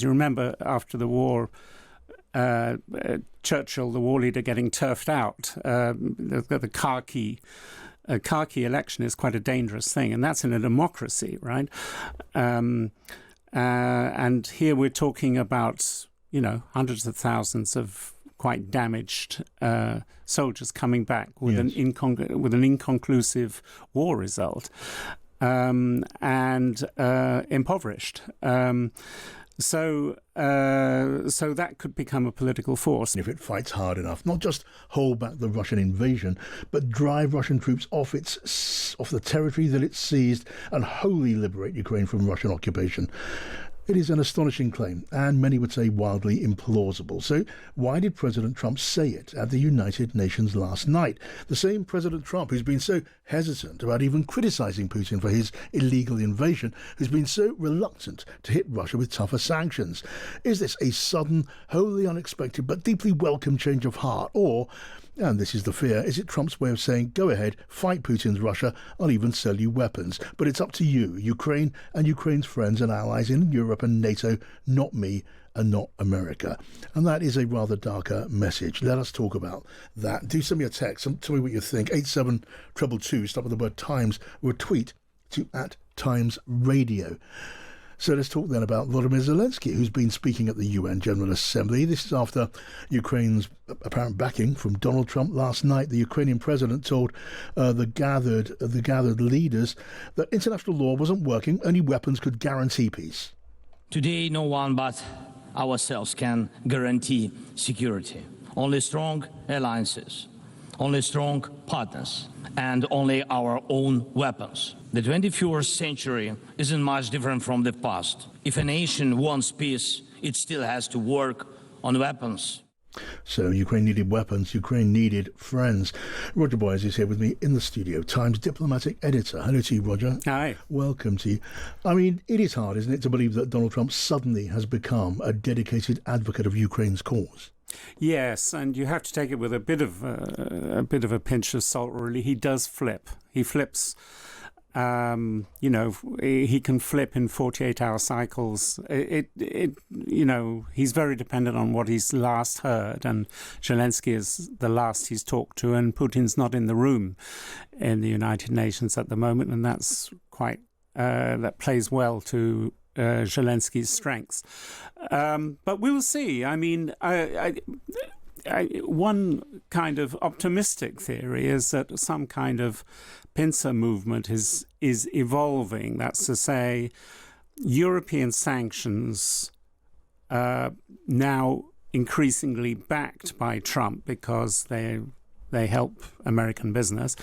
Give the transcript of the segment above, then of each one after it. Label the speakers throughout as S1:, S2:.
S1: You remember after the war, Churchill, the war leader, getting turfed out. The khaki election is quite a dangerous thing, and that's in a democracy, right? And here we're talking about, hundreds of thousands of quite damaged soldiers coming back with an inconclusive war result, and impoverished. So that could become a political force.
S2: If it fights hard enough, not just hold back the Russian invasion, but drive Russian troops off the territory that it seized and wholly liberate Ukraine from Russian occupation. It is an astonishing claim, and many would say wildly implausible. So why did President Trump say it at the United Nations last night? The same President Trump who's been so hesitant about even criticizing Putin for his illegal invasion, who's been so reluctant to hit Russia with tougher sanctions. Is this a sudden, wholly unexpected but deeply welcome change of heart? Or, and this is the fear, is it Trump's way of saying, go ahead, fight Putin's Russia, I'll even sell you weapons, but it's up to you, Ukraine and Ukraine's friends and allies in Europe and NATO, not me and not America. And that is a rather darker message. Let us talk about that. Do send me a text, tell me what you think. 87222, start with the word Times, or a tweet to @TimesRadio. So let's talk then about Volodymyr Zelenskyy, who's been speaking at the UN General Assembly. This is after Ukraine's apparent backing from Donald Trump last night. The Ukrainian president told the gathered leaders that international law wasn't working, only weapons could guarantee peace.
S3: Today, no one but ourselves can guarantee security. Only strong alliances, only strong partners, and only our own weapons. The 21st century isn't much different from the past. If a nation wants peace, it still has to work on weapons.
S2: So Ukraine needed weapons, Ukraine needed friends. Roger Boyes is here with me in the studio, Times diplomatic editor. Hello to you, Roger.
S1: Hi.
S2: Welcome to you. I mean, it is hard, isn't it, to believe that Donald Trump suddenly has become a dedicated advocate of Ukraine's cause.
S1: Yes, and you have to take it with a bit of a pinch of salt, really. He does flip. He flips. He can flip in 48-hour cycles. He's very dependent on what he's last heard, and Zelenskyy is the last he's talked to, and Putin's not in the room in the United Nations at the moment, and that's quite that plays well to Zelenskyy's strengths. But we'll see. I mean, one kind of optimistic theory is that some kind of pincer movement is evolving. That's to say, European sanctions now increasingly backed by Trump because they help American business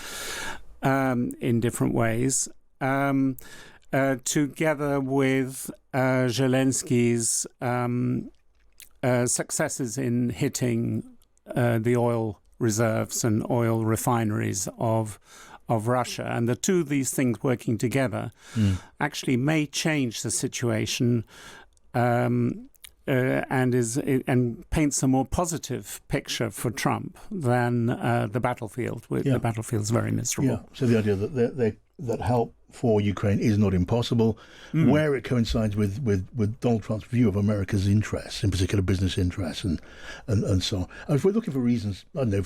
S1: in different ways, together with Zelenskyy's successes in hitting the oil reserves and oil refineries of Russia. And the two of these things working together actually may change the situation and paints a more positive picture for Trump than the battlefield. The battlefield's very miserable.
S2: Yeah. So the idea that help for Ukraine is not impossible, where it coincides with Donald Trump's view of America's interests, in particular business interests and so on. And if we're looking for reasons, I don't know,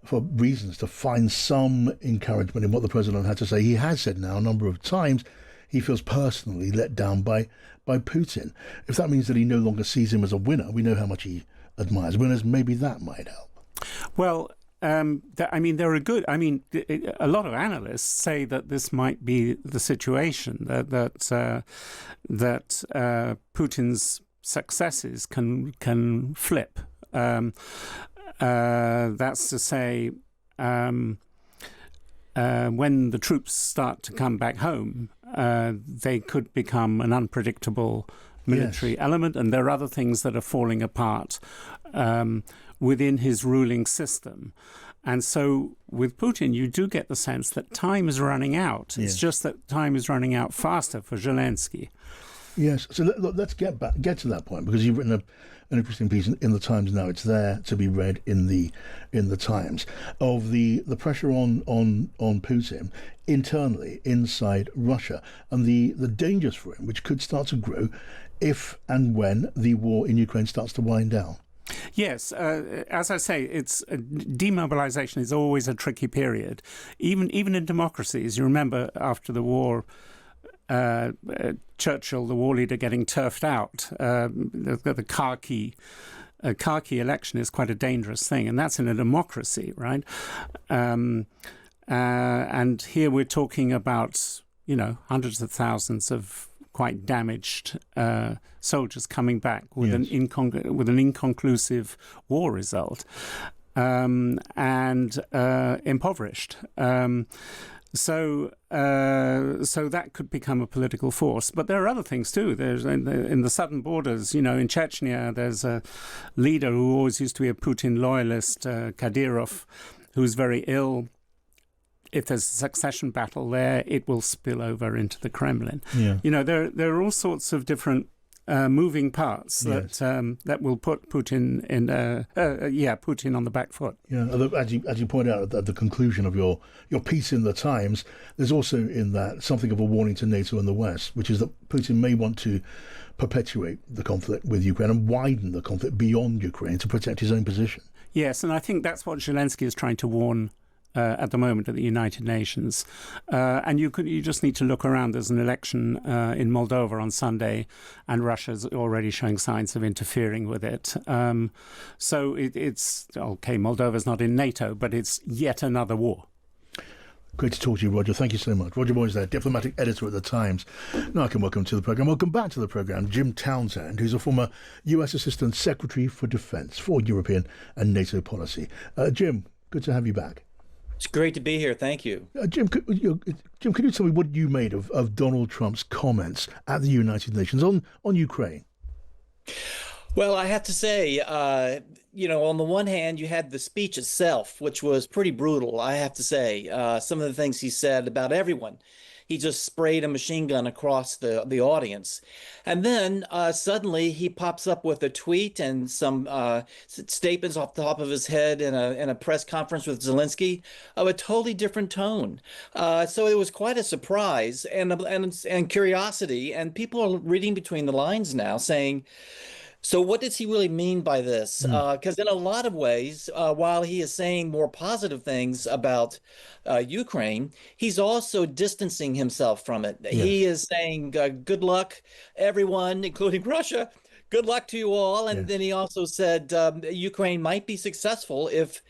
S2: for reasons to find some encouragement in what the president had to say, he has said now a number of times he feels personally let down by Putin. If that means that he no longer sees him as a winner, we know how much he admires winners, maybe that might help.
S1: Well, there are good. I mean, a lot of analysts say that this might be the situation that Putin's successes can flip. That's to say, when the troops start to come back home, they could become an unpredictable military element, and there are other things that are falling apart within his ruling system. And so with Putin, you do get the sense that time is running out. It's just that time is running out faster for Zelenskyy.
S2: Yes. So let's get to that point, because you've written an interesting piece in the Times now. It's there to be read in the Times, of the pressure on Putin internally inside Russia, and the dangers for him, which could start to grow if and when the war in Ukraine starts to wind down?
S1: Yes, as I say, it's demobilization is always a tricky period, even in democracies. You remember after the war, Churchill, the war leader, getting turfed out. The car key election is quite a dangerous thing, and that's in a democracy, right? And here we're talking about, hundreds of thousands of quite damaged soldiers coming back with
S2: Yes.
S1: an inconclusive war result, and impoverished. So that could become a political force. But there are other things too. There's in the southern borders, in Chechnya, there's a leader who always used to be a Putin loyalist, Kadyrov, who's very ill. If there's a succession battle there, it will spill over into the Kremlin.
S2: Yeah.
S1: There are all sorts of different moving parts that will put Putin Putin on the back foot.
S2: Yeah, as you point out at the conclusion of your piece in the Times, there's also in that something of a warning to NATO and the West, which is that Putin may want to perpetuate the conflict with Ukraine and widen the conflict beyond Ukraine to protect his own position.
S1: Yes, and I think that's what Zelenskyy is trying to warn at the moment at the United Nations. And you just need to look around. There's an election in Moldova on Sunday, and Russia's already showing signs of interfering with it. So it's okay, Moldova's not in NATO, but it's yet another war.
S2: Great to talk to you, Roger. Thank you so much. Roger Boyes there, diplomatic editor at The Times. Now I can welcome to the programme. Welcome back to the programme, Jim Townsend, who's a former US Assistant Secretary for Defence for European and NATO policy. Jim, good to have you back.
S4: It's great to be here. Thank you.
S2: Jim, could you tell me what you made of Donald Trump's comments at the United Nations on Ukraine?
S4: Well, I have to say, on the one hand, you had the speech itself, which was pretty brutal, I have to say. Some of the things he said about everyone. He just sprayed a machine gun across the audience. And then suddenly he pops up with a tweet and some statements off the top of his head in a press conference with Zelenskyy of a totally different tone. So it was quite a surprise and curiosity. And people are reading between the lines now saying, so what does he really mean by this? Because in a lot of ways, while he is saying more positive things about Ukraine, he's also distancing himself from it. Yes. He is saying, good luck, everyone, including Russia. Good luck to you all. And then he also said Ukraine might be successful if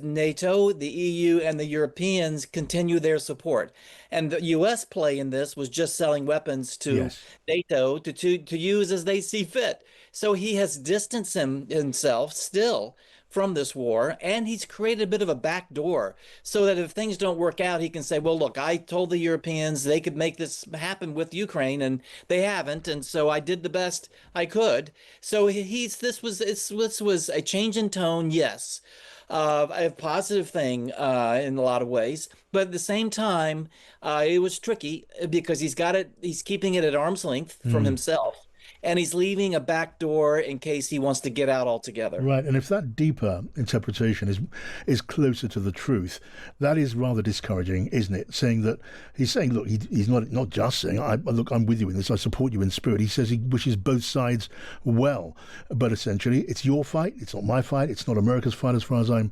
S4: NATO, the EU, and the Europeans continue their support. And the U.S. play in this was just selling weapons to NATO to use as they see fit. So he has distanced himself still from this war, and he's created a bit of a back door so that if things don't work out, he can say, well, look, I told the Europeans they could make this happen with Ukraine, and they haven't, and so I did the best I could. So this was a change in tone, yes. A positive thing in a lot of ways, but at the same time, it was tricky because he's keeping it at arm's length from himself, and he's leaving a back door in case he wants to get out altogether.
S2: Right, and if that deeper interpretation is closer to the truth, that is rather discouraging, isn't it? He's saying, look, he's not just saying, look, I'm with you in this, I support you in spirit. He says he wishes both sides well, but essentially, it's your fight, it's not my fight, it's not America's fight as far as I'm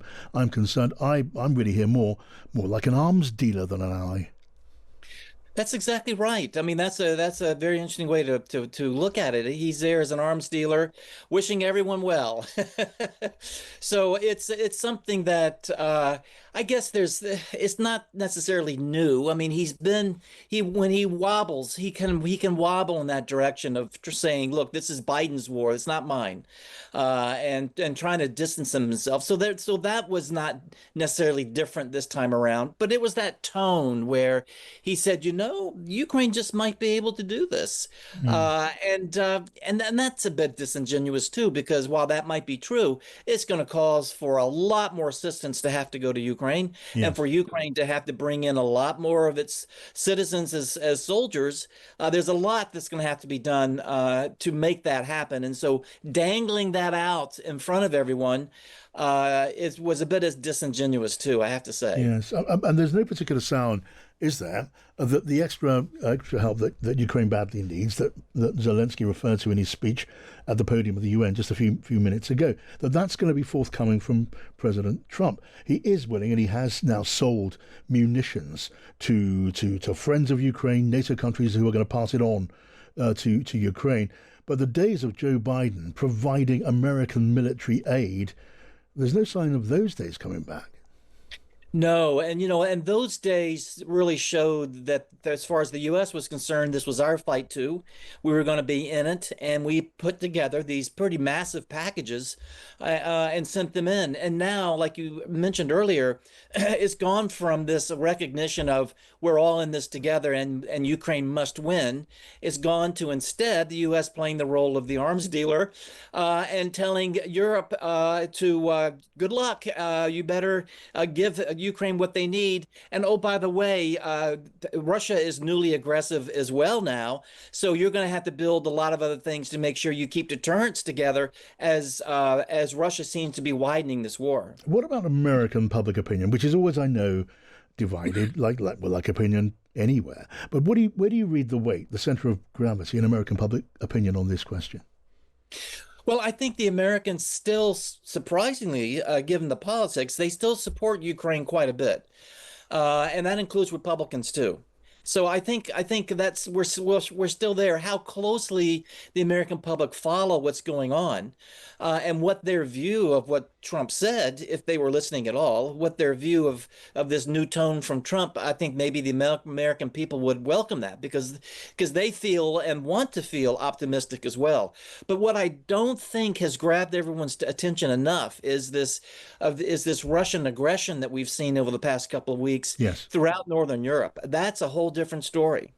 S2: concerned. I'm really here more like an arms dealer than an ally.
S4: That's exactly right. I mean, that's a very interesting way to look at it. He's there as an arms dealer, wishing everyone well. So it's something that I guess it's not necessarily new. I mean, when he wobbles, he can wobble in that direction of saying, look, this is Biden's war, it's not mine, and trying to distance himself. So that was not necessarily different this time around, but it was that tone where he said, Ukraine just might be able to do this. And that's a bit disingenuous too, because while that might be true, it's going to cause for a lot more assistance to have to go to Ukraine and for Ukraine to have to bring in a lot more of its citizens as soldiers. There's a lot that's going to have to be done to make that happen. And so dangling that out in front of everyone it was a bit as disingenuous too, I have to say.
S2: Yes, and there's no particular sound is there that the extra help that Ukraine badly needs, that Zelensky referred to in his speech at the podium of the UN just a few minutes ago, that's going to be forthcoming from President Trump. He is willing, and he has now sold munitions to friends of Ukraine, NATO countries who are going to pass it on to Ukraine. But the days of Joe Biden providing American military aid, there's no sign of those days coming back.
S4: No, and and those days really showed that as far as the U.S. was concerned, this was our fight too. We were going to be in it, and we put together these pretty massive packages and sent them in. And now, like you mentioned earlier, it's gone from this recognition of we're all in this together and Ukraine must win. It's gone to instead the U.S. playing the role of the arms dealer and telling Europe to good luck. You better give Ukraine what they need. And oh, by the way, Russia is newly aggressive as well now. So you're going to have to build a lot of other things to make sure you keep deterrence together as Russia seems to be widening this war.
S2: What about American public opinion, which is always, I know, divided, like opinion anywhere? But where do you read the weight, the center of gravity in American public opinion on this question?
S4: Well, I think the Americans still, surprisingly, given the politics, they still support Ukraine quite a bit, and that includes Republicans too. So I think that's we're still there. How closely the American public follow what's going on, and what their view of what Trump said, if they were listening at all, what their view of this new tone from Trump. I think maybe the American people would welcome that because they feel and want to feel optimistic as well. But what I don't think has grabbed everyone's attention enough is this Russian aggression that we've seen over the past couple of weeks
S2: Yes.
S4: throughout Northern Europe. That's a whole different story.